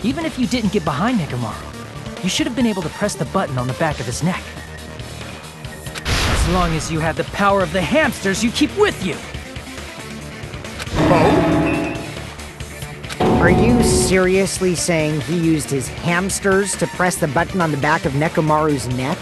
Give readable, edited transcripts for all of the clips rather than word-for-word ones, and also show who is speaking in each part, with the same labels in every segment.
Speaker 1: Even if you didn't get behind Nekomaru, you should have been able to press the button on the back of his neck. As long as you had the power of the hamsters you keep with you!
Speaker 2: Are you seriously saying he used his hamsters to press the button on the back of Nekomaru's neck?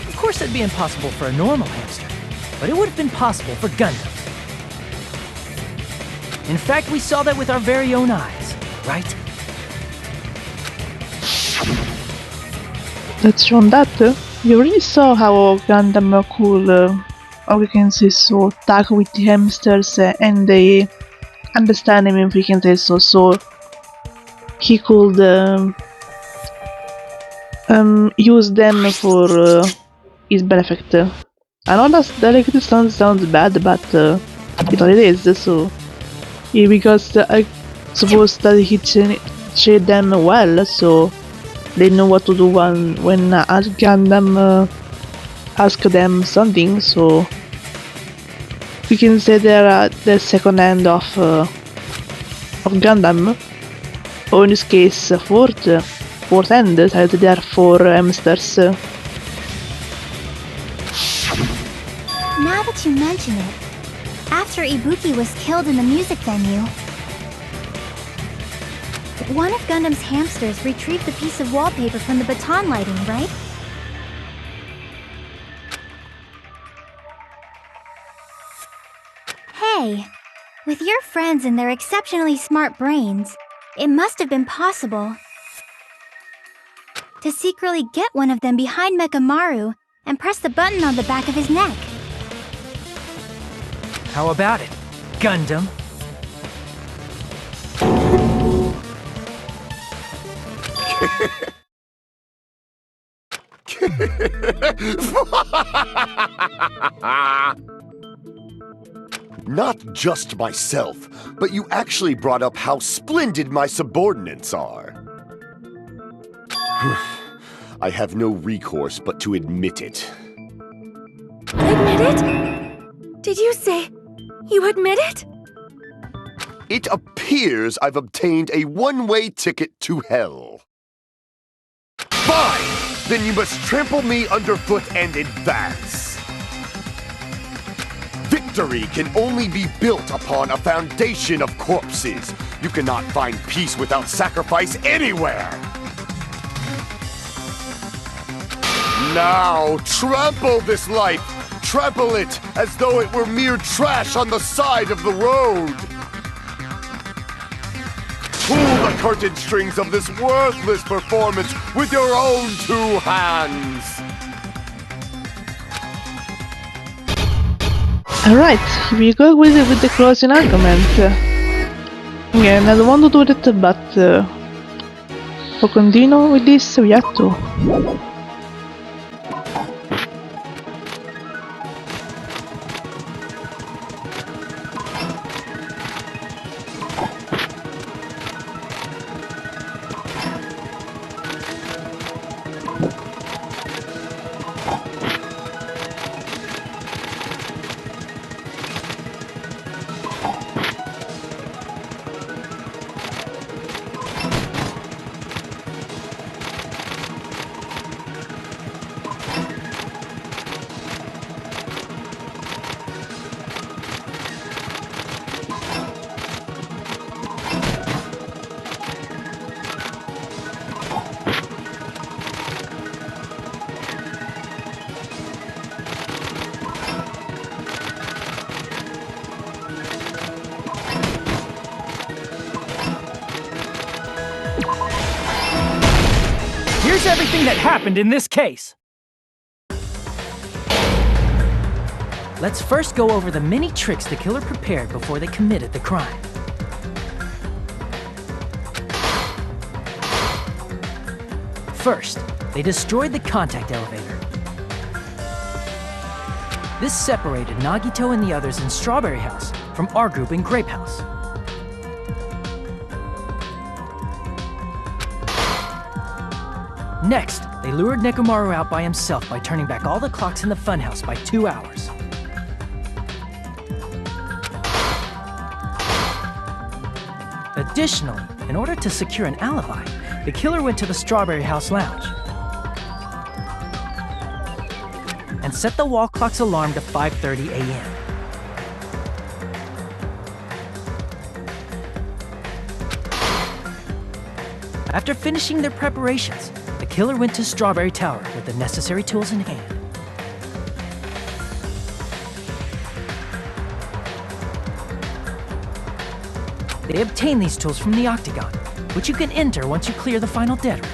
Speaker 1: Of course it'd be impossible for a normal hamster, but it would have been possible for Gundams. In fact, we saw that with our very own eyes, right?
Speaker 3: Let's show that. You really saw how Gundam could, or we can say so, talk with the hamsters and they understand him, if we can say so. So he could use them for his benefit. I know that sounds bad, but it is. So because I suppose that he trained them well, so they know what to do when Gundam ask them something. So we can say they're the second hand of Gundam, or in this case fourth hand, as they are for hamsters.
Speaker 4: Now that you mention it, after Ibuki was killed in the music venue, one of Gundam's hamsters retrieved the piece of wallpaper from the baton lighting, right? Hey, with your friends and their exceptionally smart brains, it must have been possible to secretly get one of them behind Mekamaru and press the button on the back of his neck.
Speaker 1: How about it, Gundam?
Speaker 5: Not just myself, but you actually brought up how splendid my subordinates are. I have no recourse but to admit it.
Speaker 6: Admit it? Did you say you admit it?
Speaker 5: It appears I've obtained a one-way ticket to hell. Fine! Then you must trample me underfoot and advance. Victory can only be built upon a foundation of corpses. You cannot find peace without sacrifice anywhere. Now, trample this life. Trample it as though it were mere trash on the side of the road. Pull the curtain strings of this worthless performance with your own two hands.
Speaker 3: Alright, here we go with the closing argument. Again, I don't want to do that, but to continue with this, we have to.
Speaker 1: Here's everything that happened in this case. Let's first go over the many tricks the killer prepared before they committed the crime. First, they destroyed the contact elevator. This separated Nagito and the others in Strawberry House from our group in Grape House. Next, they lured Nekomaru out by himself by turning back all the clocks in the funhouse by 2 hours. Additionally, In order to secure an alibi, the killer went to the Strawberry House Lounge and set the wall clock's alarm to 5:30 a.m. After finishing their preparations, the killer went to Strawberry Tower with the necessary tools in hand. They obtain these tools from the Octagon, which you can enter once you clear the final dead room.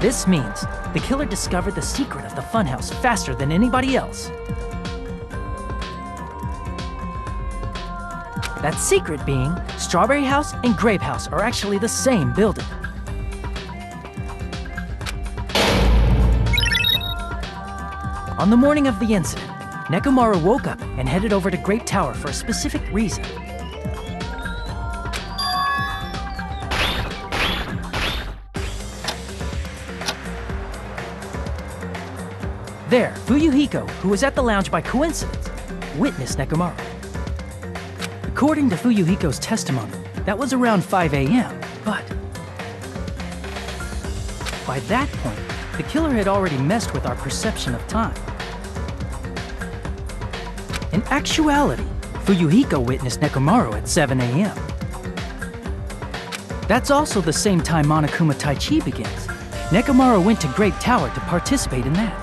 Speaker 1: This means the killer discovered the secret of the funhouse faster than anybody else. That secret being, Strawberry House and Grape House are actually the same building. On the morning of the incident, Nekomaru woke up and headed over to Grape Tower for a specific reason. There, Fuyuhiko, who was at the lounge by coincidence, witnessed Nekomaru. According to Fuyuhiko's testimony, that was around 5 a.m., but by that point, the killer had already messed with our perception of time. In actuality, Fuyuhiko witnessed Nekomaru at 7 a.m. That's also the same time Monokuma Taichi begins. Nekomaru went to Grape Tower to participate in that.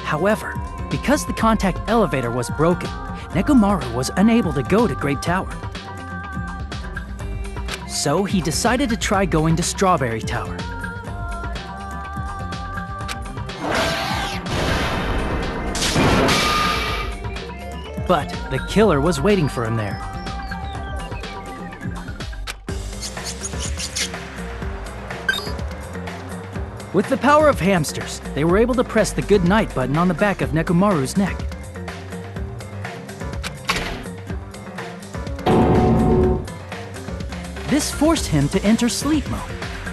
Speaker 1: However, because the contact elevator was broken, Nekomaru was unable to go to Grape Tower. So he decided to try going to Strawberry Tower. But the killer was waiting for him there. With the power of hamsters, they were able to press the good night button on the back of Nekomaru's neck. This forced him to enter sleep mode,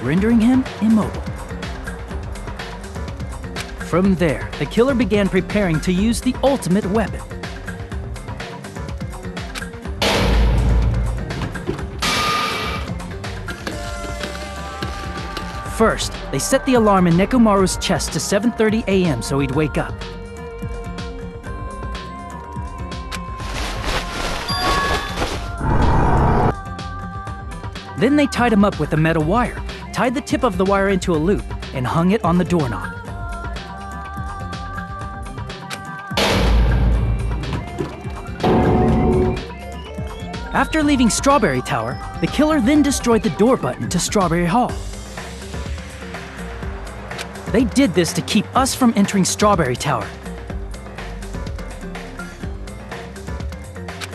Speaker 1: rendering him immobile. From there, the killer began preparing to use the ultimate weapon. First, they set the alarm in Nekomaru's chest to 7:30 a.m. so he'd wake up. Then they tied him up with a metal wire, tied the tip of the wire into a loop, and hung it on the doorknob. After leaving Strawberry Tower, the killer then destroyed the door button to Strawberry Hall. They did this to keep us from entering Strawberry Tower,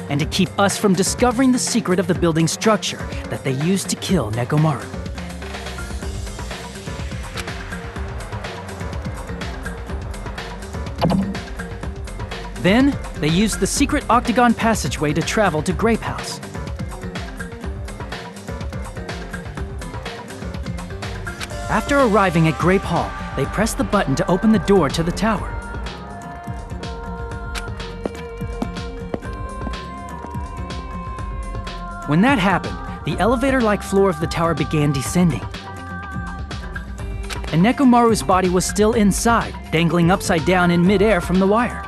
Speaker 1: and to keep us from discovering the secret of the building's structure that they used to kill Nekomaru. Then, they used the secret octagon passageway to travel to Grape House. After arriving at Grape Hall, they pressed the button to open the door to the tower. When that happened, the elevator-like floor of the tower began descending. And Nekomaru's body was still inside, dangling upside down in midair from the wire.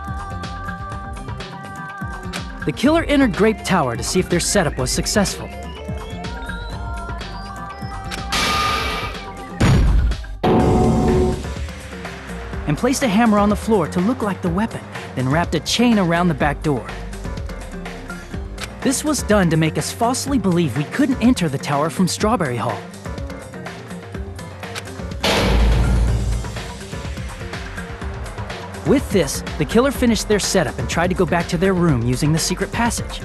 Speaker 1: The killer entered Grape Tower to see if their setup was successful. And placed a hammer on the floor to look like the weapon, then wrapped a chain around the back door. This was done to make us falsely believe we couldn't enter the tower from Strawberry Hall. With this, the killer finished their setup and tried to go back to their room using the secret passage,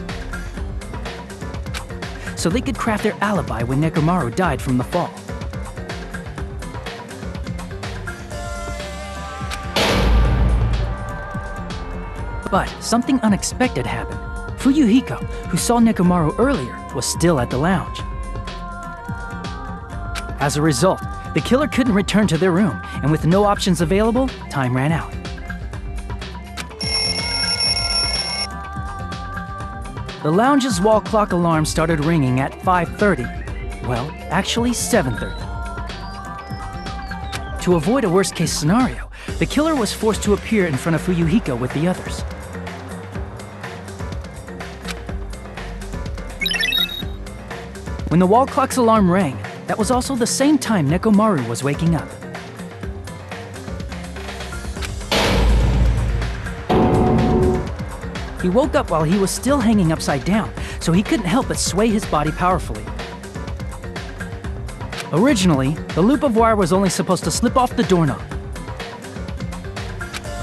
Speaker 1: so they could craft their alibi when Nekomaru died from the fall. But something unexpected happened. Fuyuhiko, who saw Nekomaru earlier, was still at the lounge. As a result, the killer couldn't return to their room, and with no options available, time ran out. The lounge's wall clock alarm started ringing at 5:30. Well, actually 7:30. To avoid a worst-case scenario, the killer was forced to appear in front of Fuyuhiko with the others. When the wall clock's alarm rang, that was also the same time Nekomaru was waking up. He woke up while he was still hanging upside down, so he couldn't help but sway his body powerfully. Originally, the loop of wire was only supposed to slip off the doorknob.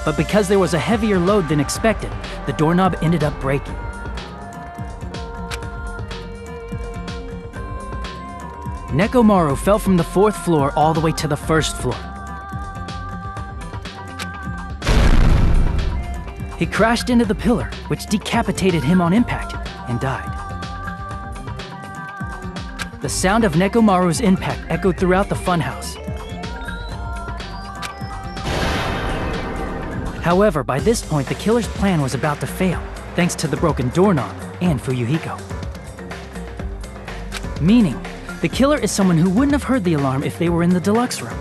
Speaker 1: But because there was a heavier load than expected, the doorknob ended up breaking. Nekomaru fell from the 4th floor all the way to the 1st floor. He crashed into the pillar, which decapitated him on impact, and died. The sound of Nekomaru's impact echoed throughout the funhouse. However, by this point, the killer's plan was about to fail, thanks to the broken doorknob and Fuyuhiko. Meaning, the killer is someone who wouldn't have heard the alarm if they were in the deluxe room.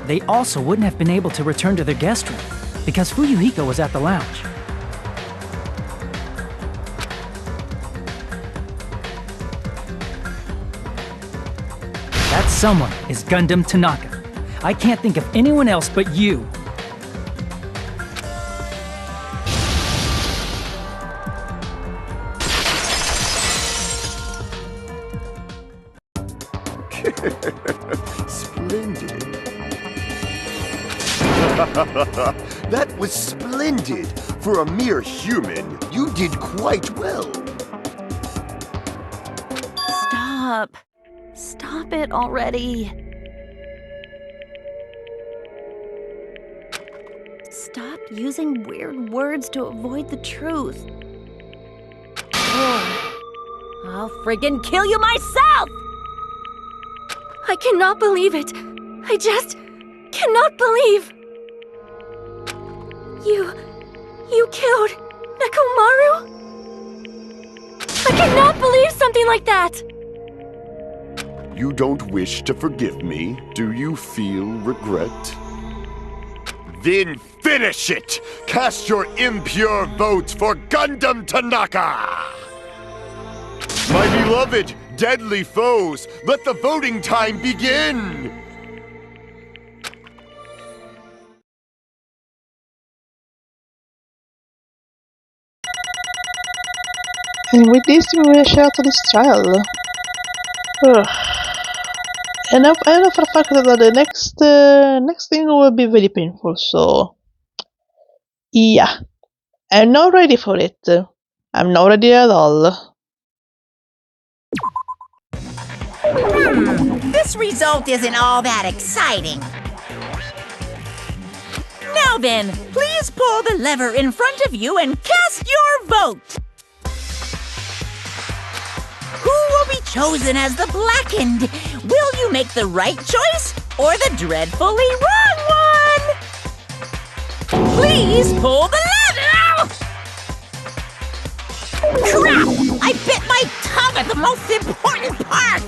Speaker 1: They also wouldn't have been able to return to their guest room, because Fuyuhiko was at the lounge. That someone is Gundam Tanaka. I can't think of anyone else but you.
Speaker 5: Splendid. That was splendid. For a mere human, you did quite well.
Speaker 6: Stop. Stop it already. Stop using weird words to avoid the truth. Or I'll friggin' kill you myself! I cannot believe it. I just cannot believe. You killed Nekomaru? I cannot believe something like that!
Speaker 5: You don't wish to forgive me? Do you feel regret? Then finish it! Cast your impure votes for Gundam Tanaka! My beloved, deadly foes, let the voting time begin!
Speaker 3: And with this, we will share to this trial. Ugh. And I know for a fact that the next thing will be very painful, so yeah. I'm not ready for it. I'm not ready at all.
Speaker 7: This result isn't all that exciting. Now then, please pull the lever in front of you and cast your vote. Who will be chosen as the blackened? Will you make the right choice or the dreadfully wrong one? Please pull the lever! Crap! I bit my tongue at the most important part!